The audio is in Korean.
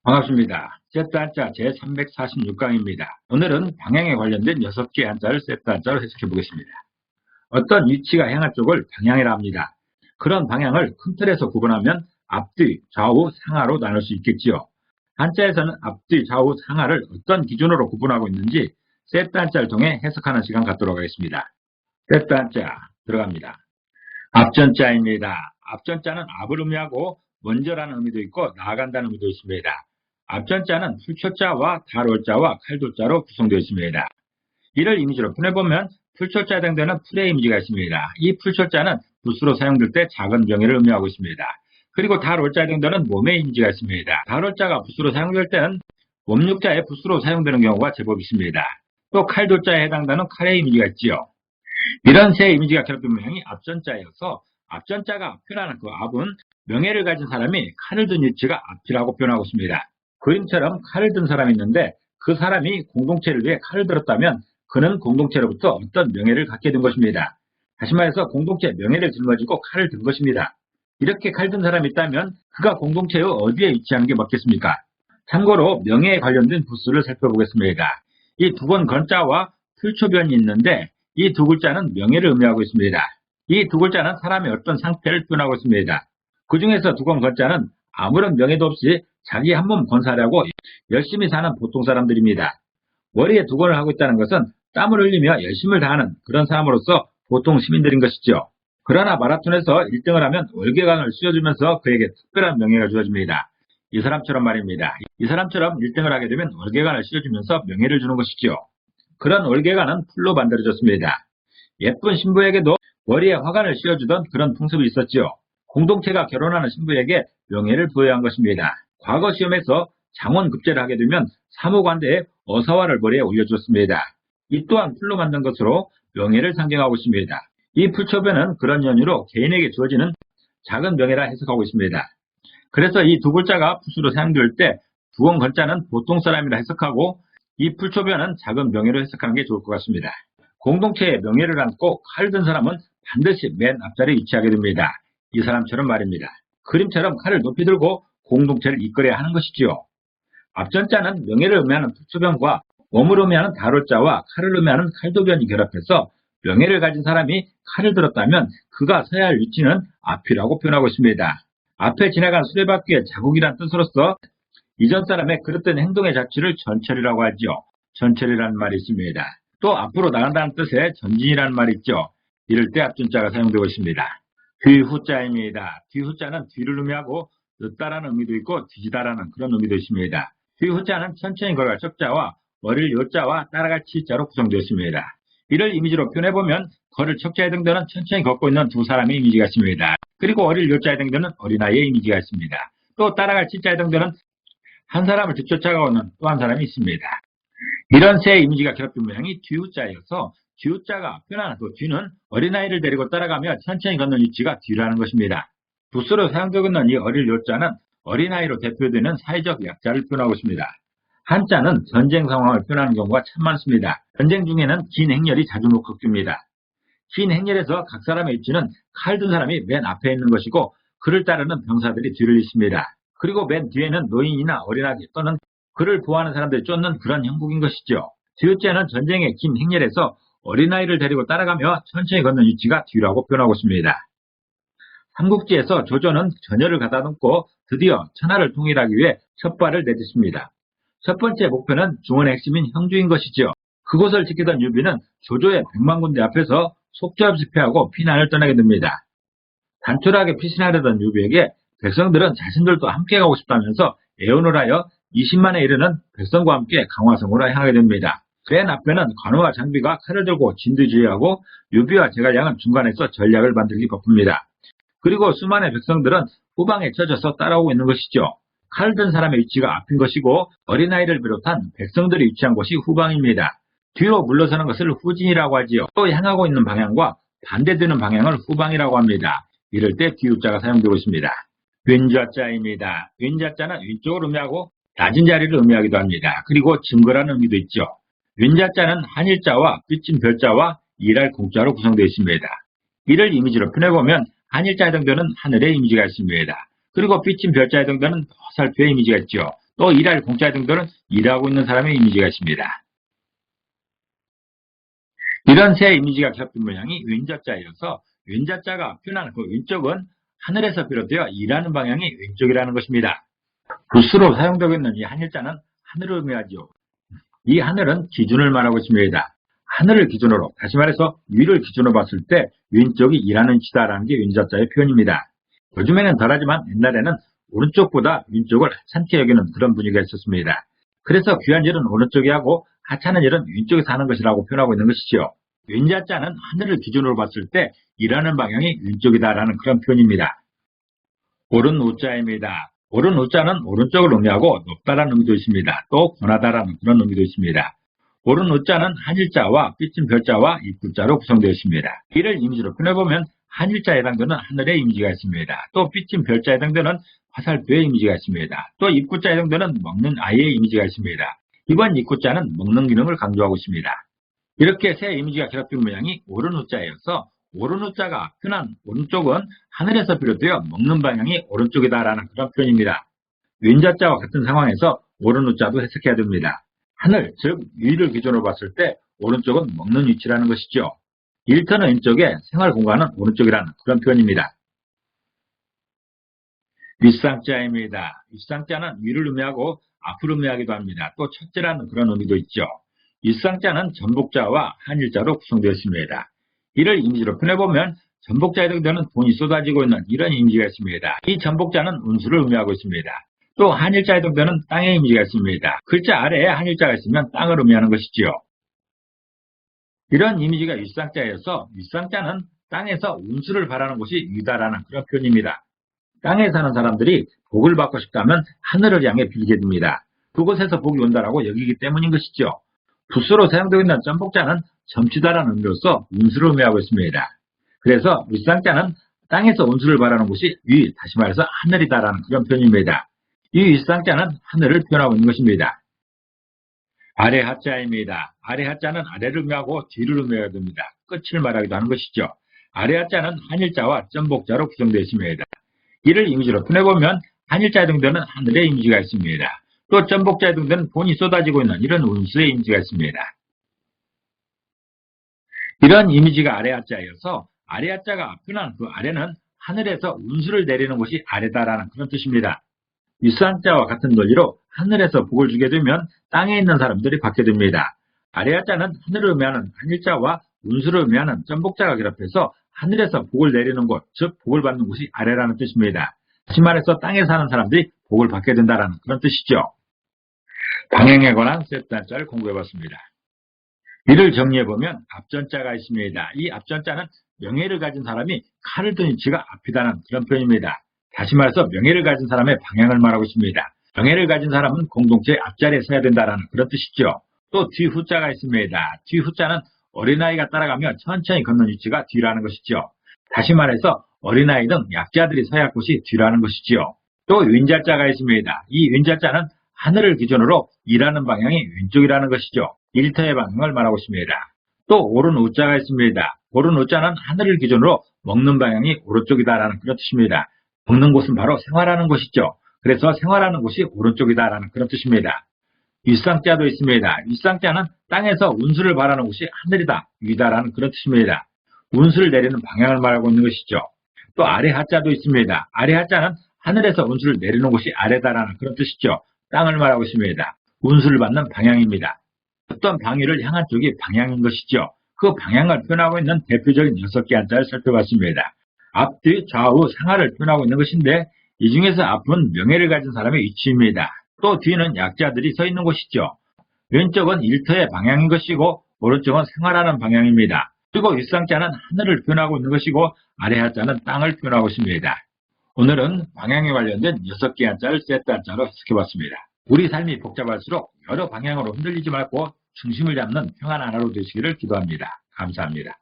반갑습니다. 세트 한자 제346강입니다. 오늘은 방향에 관련된 6개의 한자를 세트 한자로 해석해 보겠습니다. 어떤 위치가 향할 쪽을 방향이라 합니다. 그런 방향을 큰 틀에서 구분하면 앞뒤, 좌우, 상하로 나눌 수 있겠지요. 한자에서는 앞뒤, 좌우, 상하를 어떤 기준으로 구분하고 있는지 세트 한자를 통해 해석하는 시간 갖도록 하겠습니다. 세트 한자 들어갑니다. 앞전자입니다. 앞전자는 앞을 의미하고 먼저라는 의미도 있고 나아간다는 의미도 있습니다. 앞전자는 풀초자와 달월자와 칼도자로 구성되어 있습니다. 이를 이미지로 표현해보면 풀초자에 해당되는 풀의 이미지가 있습니다. 이 풀초자는 붓으로 사용될 때 작은 병해를 의미하고 있습니다. 그리고 달월자에 해당되는 몸의 이미지가 있습니다. 달월자가 붓으로 사용될 때는 몸육자에 붓으로 사용되는 경우가 제법 있습니다. 또 칼도자에 해당되는 칼의 이미지가 있지요. 이런 세 이미지가 결합된 모양이 앞전자여서 앞전자가 표현하는 그 앞은 명예를 가진 사람이 칼을 든 위치가 앞이라고 표현하고 있습니다. 그림처럼 칼을 든 사람이 있는데 그 사람이 공동체를 위해 칼을 들었다면 그는 공동체로부터 어떤 명예를 갖게 된 것입니다. 다시 말해서 공동체 명예를 짊어지고 칼을 든 것입니다. 이렇게 칼 든 사람이 있다면 그가 공동체의 어디에 위치하는 게 맞겠습니까? 참고로 명예에 관련된 부수를 살펴보겠습니다. 이 두 번 건자와 풀초변이 있는데 이 두 글자는 명예를 의미하고 있습니다. 이 두 글자는 사람의 어떤 상태를 표현하고 있습니다. 그 중에서 두 번 건자는 아무런 명예도 없이 자기 한 몸 건사하려고 열심히 사는 보통 사람들입니다. 머리에 두건을 하고 있다는 것은 땀을 흘리며 열심을 다하는 그런 사람으로서 보통 시민들인 것이죠. 그러나 마라톤에서 1등을 하면 월계관을 씌워주면서 그에게 특별한 명예가 주어집니다. 이 사람처럼 말입니다. 이 사람처럼 1등을 하게 되면 월계관을 씌워주면서 명예를 주는 것이죠. 그런 월계관은 풀로 만들어졌습니다. 예쁜 신부에게도 머리에 화관을 씌워주던 그런 풍습이 있었지요. 공동체가 결혼하는 신부에게 명예를 부여한 것입니다. 과거 시험에서 장원급제를 하게 되면 사무관대에 어사화를 머리에 올려주었습니다. 이 또한 풀로 만든 것으로 명예를 상징하고 있습니다. 이 풀초변은 그런 연유로 개인에게 주어지는 작은 명예라 해석하고 있습니다. 그래서 이 두 글자가 풋으로 사용될 때 두건 건자는 보통 사람이라 해석하고 이 풀초변은 작은 명예로 해석하는 게 좋을 것 같습니다. 공동체의 명예를 안고 칼을 든 사람은 반드시 맨 앞자리에 위치하게 됩니다. 이 사람처럼 말입니다. 그림처럼 칼을 높이 들고 공동체를 이끌어야 하는 것이지요. 앞전자는 명예를 의미하는 풀초변과 몸을 의미하는 달월자와 칼을 의미하는 칼도변이 결합해서 명예를 가진 사람이 칼을 들었다면 그가 서야 할 위치는 앞이라고 표현하고 있습니다. 앞에 지나간 수레바퀴의 자국이란 뜻으로서 이전 사람의 그릇된 행동의 자취를 전철이라고 하죠. 전철이라는 말이 있습니다. 또 앞으로 나간다는 뜻의 전진이라는 말이 있죠. 이럴 때 앞전자가 사용되고 있습니다. 뒤후자입니다. 뒤후자는 뒤를 의미하고 늦다라는 의미도 있고 뒤지다라는 그런 의미도 있습니다. 뒤후자는 천천히 걸어갈 척자와 머리를 요자와 따라갈 치자로 구성되어 있습니다. 이를 이미지로 표현해보면 걸을 척자에 해당되는 천천히 걷고 있는 두 사람의 이미지가 있습니다. 그리고 어릴 요자에 해당되는 어린아이의 이미지가 있습니다. 또 따라갈 치자에 해당되는 한 사람을 뒤쫓아가오는 또 한 사람이 있습니다. 이런 세 이미지가 결합된 모양이 뒤우자여서 뒤우자가 표현하는 그 뒤는 어린아이를 데리고 따라가며 천천히 걷는 위치가 뒤라는 것입니다. 붓으로 사용되고 있는 이 어릴 요자는 어린아이로 대표되는 사회적 약자를 표현하고 있습니다. 한자는 전쟁 상황을 표현하는 경우가 참 많습니다. 전쟁 중에는 긴 행렬이 자주 목격됩니다. 긴 행렬에서 각 사람의 위치는 칼 든 사람이 맨 앞에 있는 것이고 그를 따르는 병사들이 뒤를 잇습니다. 그리고 맨 뒤에는 노인이나 어린아이 또는 그를 보호하는 사람들이 쫓는 그런 형국인 것이죠. 뒤우자는 전쟁의 긴 행렬에서 어린아이를 데리고 따라가며 천천히 걷는 위치가 뒤라고 표현하고 있습니다. 삼국지에서 조조는 전열을 가다듬고 드디어 천하를 통일하기 위해 첫 발을 내딛습니다. 첫 번째 목표는 중원의 핵심인 형주인 것이지요. 그곳을 지키던 유비는 조조의 100만 군대 앞에서 속절없이 패하고 피난을 떠나게 됩니다. 단촐하게 피신하려던 유비에게 백성들은 자신들도 함께 가고 싶다면서 애원을 하여 20만에 이르는 백성과 함께 강화성으로 향하게 됩니다. 맨 앞에는 관우와 장비가 칼을 들고 진두지휘하고 유비와 제갈량은 중간에서 전략을 만들기 바쁩니다. 그리고 수많은 백성들은 후방에 쳐져서 따라오고 있는 것이죠. 칼을 든 사람의 위치가 앞인 것이고 어린아이를 비롯한 백성들이 위치한 곳이 후방입니다. 뒤로 물러서는 것을 후진이라고 하지요. 또 향하고 있는 방향과 반대되는 방향을 후방이라고 합니다. 이럴 때 뒤우자가 사용되고 있습니다. 윈자자입니다. 윈자자는 왼쪽을 의미하고 낮은 자리를 의미하기도 합니다. 그리고 증거라는 의미도 있죠. 윈자자는 한일자와 삐친 별자와 일할 공자로 구성되어 있습니다. 이를 이미지로 표현해보면 한일자에 해당되는 하늘의 이미지가 있습니다. 그리고 삐친 별자에 해당되는 화살표의 이미지가 있죠. 또 일할 공자 등들은 일하고 있는 사람의 이미지가 있습니다. 이런 세 이미지가 겹친 모양이 왼자자여서 왼자자가 표현하는 그 왼쪽은 하늘에서 비롯되어 일하는 방향이 왼쪽이라는 것입니다. 붓으로 사용되고 있는 이 한일자는 하늘을 의미하죠. 이 하늘은 기준을 말하고 있습니다. 하늘을 기준으로, 다시 말해서 위를 기준으로 봤을 때 왼쪽이 일하는 위치다라는 게 왼자자의 표현입니다. 요즘에는 덜하지만 옛날에는 오른쪽보다 왼쪽을 하찮게 여기는 그런 분위기가 있었습니다. 그래서 귀한 일은 오른쪽에 하고 하찮은 일은 왼쪽에서 하는 것이라고 표현하고 있는 것이죠. 왼자자는 하늘을 기준으로 봤을 때 일하는 방향이 왼쪽이다라는 그런 표현입니다. 옳은 우자입니다. 옳은 우자는 오른쪽을 의미하고 높다라는 의미도 있습니다. 또 권하다라는 그런 의미도 있습니다. 옳은 우자는 한일자와 삐진 별자와 입구자로 구성되어 있습니다. 이를 이미지로 표현해보면 한일자에 해당되는 하늘의 이미지가 있습니다. 또 삐진 별자에 해당되는 화살표의 이미지가 있습니다. 또 입구자에 해당되는 먹는 아이의 이미지가 있습니다. 이번 입구자는 먹는 기능을 강조하고 있습니다. 이렇게 세 이미지가 결합된 모양이 옳은 우자여서 옳은 우자가 표현한 오른쪽은 하늘에서 비롯되어 먹는 방향이 오른쪽이다라는 그런 표현입니다. 왼자자와 같은 상황에서 옳은 우자도 해석해야 됩니다. 하늘, 즉 위를 기준으로 봤을 때 오른쪽은 먹는 위치라는 것이죠. 일터는 왼쪽에 생활 공간은 오른쪽이라는 그런 표현입니다. 윗상자입니다. 윗상자는 위를 의미하고 앞을 의미하기도 합니다. 또 첫째라는 그런 의미도 있죠. 윗상자는 전복자와 한일자로 구성되어 있습니다. 이를 이미지로 표현해보면 전복자에 해당되는 돈이 쏟아지고 있는 이런 이미지가 있습니다. 이 전복자는 운수를 의미하고 있습니다. 또 한일자에 해당되는 땅의 이미지가 있습니다. 글자 아래에 한일자가 있으면 땅을 의미하는 것이지요. 이런 이미지가 윗상자여서 윗상자는 땅에서 운수를 바라는 곳이 위다라는 그런 표현입니다. 땅에 사는 사람들이 복을 받고 싶다면 하늘을 향해 빌게 됩니다. 그곳에서 복이 온다라고 여기기 때문인 것이죠. 붓으로 사용되고 있는 전복자는 점치다라는 의미로서 운수를 의미하고 있습니다. 그래서 윗상자는 땅에서 운수를 바라는 곳이 위, 다시 말해서 하늘이다라는 그런 표현입니다. 이 윗상자는 하늘을 표현하고 있는 것입니다. 아래 하자입니다. 아래 하자는 아래를 의미하고 뒤를 의미해야 됩니다. 끝을 말하기도 하는 것이죠. 아래 하자는 한일자와 전복자로 구성되어 있습니다. 이를 이미지로 표현해보면 한일자에 해당되는 하늘의 이미지가 있습니다. 또 전복자에 해당되는 돈이 쏟아지고 있는 이런 운수의 이미지가 있습니다. 이런 이미지가 아래 하자여서 아래 하자가 표현한 그 아래는 하늘에서 운수를 내리는 곳이 아래다라는 그런 뜻입니다. 윗상자와 같은 논리로 하늘에서 복을 주게 되면 땅에 있는 사람들이 받게 됩니다. 아래 하자는 하늘을 의미하는 한일자와 운수를 의미하는 전복자가 결합해서 하늘에서 복을 내리는 곳, 즉 복을 받는 곳이 아래라는 뜻입니다. 다시 말해서 땅에 사는 사람들이 복을 받게 된다는 그런 뜻이죠. 방향에 관한 세트 한자를 공부해봤습니다. 이를 정리해보면 앞전자가 있습니다. 이 앞전자는 명예를 가진 사람이 칼을 든 위치가 앞이다는 그런 표현입니다. 다시 말해서 명예를 가진 사람의 방향을 말하고 있습니다. 명예를 가진 사람은 공동체의 앞자리에 서야 된다는 그런 뜻이죠. 또 뒤후자가 있습니다. 뒤후자는 어린아이가 따라가며 천천히 걷는 위치가 뒤라는 것이죠. 다시 말해서 어린아이 등 약자들이 서야 할 곳이 뒤라는 것이지요. 또 윈자자가 있습니다. 이 윈자자는 하늘을 기준으로 일하는 방향이 왼쪽이라는 것이죠. 일터의 방향을 말하고 있습니다. 또 옳은 우자가 있습니다. 옳은 우자는 하늘을 기준으로 먹는 방향이 오른쪽이다라는 그런 뜻입니다. 먹는 곳은 바로 생활하는 곳이죠. 그래서 생활하는 곳이 오른쪽이다라는 그런 뜻입니다. 윗상자도 있습니다. 윗상자는 땅에서 운수를 바라는 곳이 하늘이다, 위다라는 그런 뜻입니다. 운수를 내리는 방향을 말하고 있는 것이죠. 또 아래 하자도 있습니다. 아래 하자는 하늘에서 운수를 내리는 곳이 아래다라는 그런 뜻이죠. 땅을 말하고 있습니다. 운수를 받는 방향입니다. 어떤 방위를 향한 쪽이 방향인 것이죠. 그 방향을 표현하고 있는 대표적인 6개 한자를 살펴봤습니다. 앞, 뒤, 좌우, 상하를 표현하고 있는 것인데 이 중에서 앞은 명예를 가진 사람의 위치입니다. 또 뒤는 약자들이 서 있는 곳이죠. 왼쪽은 일터의 방향인 것이고 오른쪽은 생활하는 방향입니다. 그리고 윗상자는 하늘을 표현하고 있는 것이고 아래 하자는 땅을 표현하고 있습니다. 오늘은 방향에 관련된 6개 한자를 세트 한자로 해석해봤습니다. 우리 삶이 복잡할수록 여러 방향으로 흔들리지 말고 중심을 잡는 평안한 하루 되시기를 기도합니다. 감사합니다.